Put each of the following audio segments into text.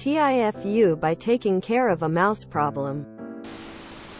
TIFU by taking care of a mouse problem.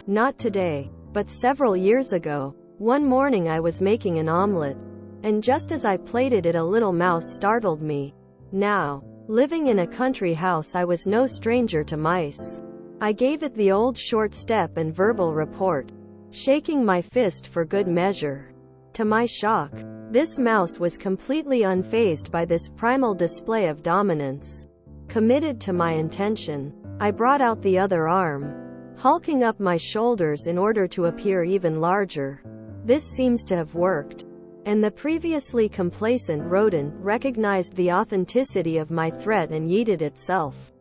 Not today, but several years ago. One morning I was making an omelette, and just as I plated it, a little mouse startled me. Now, living in a country house, I was no stranger to mice. I gave it the old short step and verbal report, shaking my fist for good measure. To my shock, this mouse was completely unfazed by this primal display of dominance. Committed to my intention, I brought out the other arm, hulking up my shoulders in order to appear even larger. This seems to have worked, and the previously complacent rodent recognized the authenticity of my threat and yeeted itself.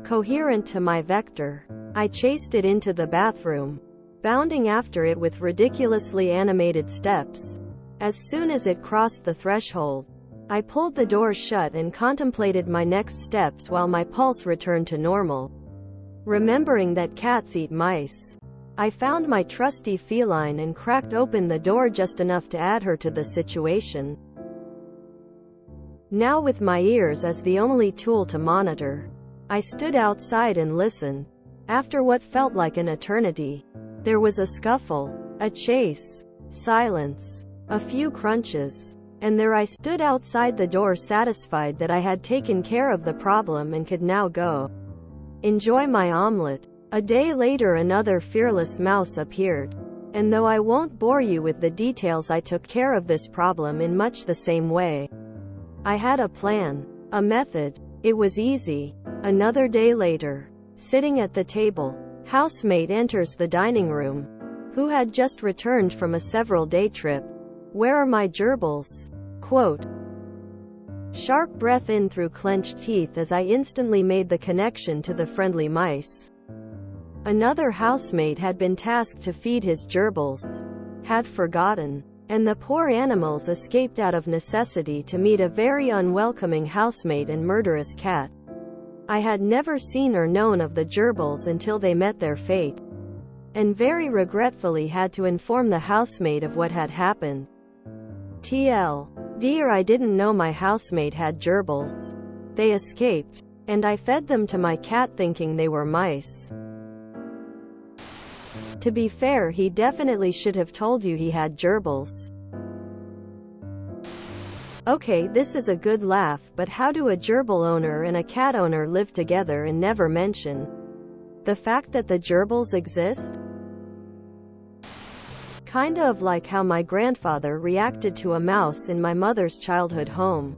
Coherent to my vector, I chased it into the bathroom, bounding after it with ridiculously animated steps. As soon as it crossed the threshold, I pulled the door shut and contemplated my next steps while my pulse returned to normal. Remembering that cats eat mice, I found my trusty feline and cracked open the door just enough to add her to the situation. Now, with my ears as the only tool to monitor, I stood outside and listened. After what felt like an eternity, there was a scuffle, a chase, silence, a few crunches, and there I stood outside the door, satisfied that I had taken care of the problem and could now go enjoy my omelette. A day later, another fearless mouse appeared, and though I won't bore you with the details, I took care of this problem in much the same way. I had a plan, a method. It was easy. Another day later, sitting at the table, housemate enters the dining room, who had just returned from a several-day trip. "Where are my gerbils?" Quote. Sharp breath in through clenched teeth as I instantly made the connection to the friendly mice. Another housemate had been tasked to feed his gerbils, had forgotten, and the poor animals escaped out of necessity to meet a very unwelcoming housemate and murderous cat. I had never seen or known of the gerbils until they met their fate, and very regretfully had to inform the housemate of what had happened. TL. Dear, I didn't know my housemate had gerbils. They escaped, and I fed them to my cat thinking they were mice. To be fair, he definitely should have told you he had gerbils. Okay, this is a good laugh, but how do a gerbil owner and a cat owner live together and never mention the fact that the gerbils exist? Kinda of like how my grandfather reacted to a mouse in my mother's childhood home.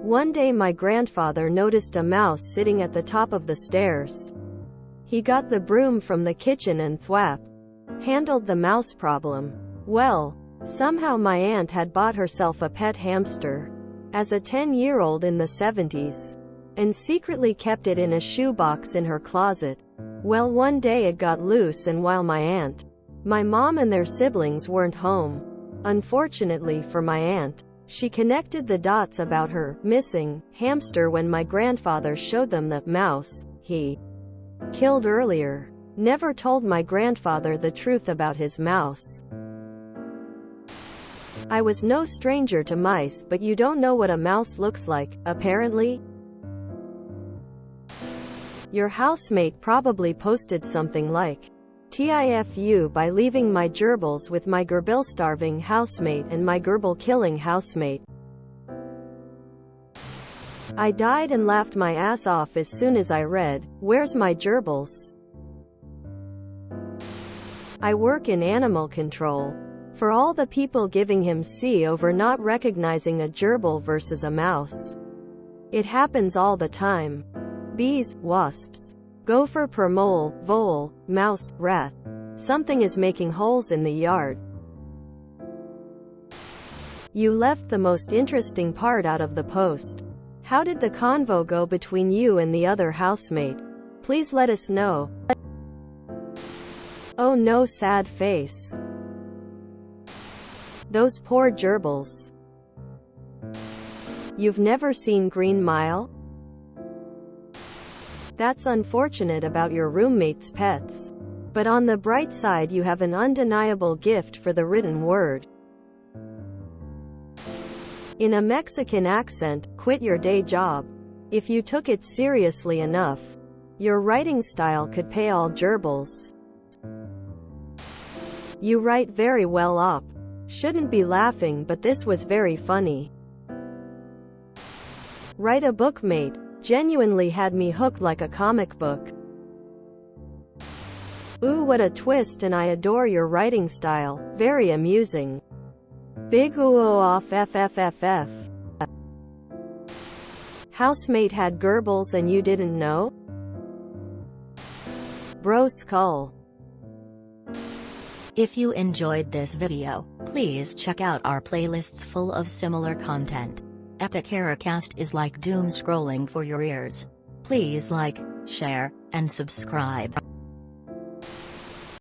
One day my grandfather noticed a mouse sitting at the top of the stairs. He got the broom from the kitchen and thwap, handled the mouse problem. Well, somehow my aunt had bought herself a pet hamster as a 10-year-old in the 70s, and secretly kept it in a shoebox in her closet. Well, one day it got loose, and while my mom and their siblings weren't home, unfortunately for my aunt, she connected the dots about her missing hamster when my grandfather showed them the mouse he killed earlier. Never told my grandfather the truth about his mouse. I was no stranger to mice, but you don't know what a mouse looks like, apparently. Your housemate probably posted something like, TIFU by leaving my gerbils with my gerbil-starving housemate and my gerbil-killing housemate. I died and laughed my ass off as soon as I read, "Where's my gerbils?" I work in animal control. For all the people giving him C over not recognizing a gerbil versus a mouse, it happens all the time. Bees, wasps, gopher per mole, vole, mouse, rat. Something is making holes in the yard. You left the most interesting part out of the post. How did the convo go between you and the other housemate? Please let us know. Oh no, sad face. Those poor gerbils. You've never seen Green Mile? That's unfortunate about your roommate's pets. But on the bright side, you have an undeniable gift for the written word. In a Mexican accent, quit your day job. If you took it seriously enough, your writing style could pay all gerbils. You write very well op. Shouldn't be laughing, but this was very funny. Write a book, mate. Genuinely had me hooked like a comic book. Ooh, what a twist, and I adore your writing style. Very amusing. Big ooh off FFFF. Housemate had gerbils and you didn't know? Bro skull. If you enjoyed this video, please check out our playlists full of similar content. Epic Eracast is like doom scrolling for your ears. Please like, share, and subscribe.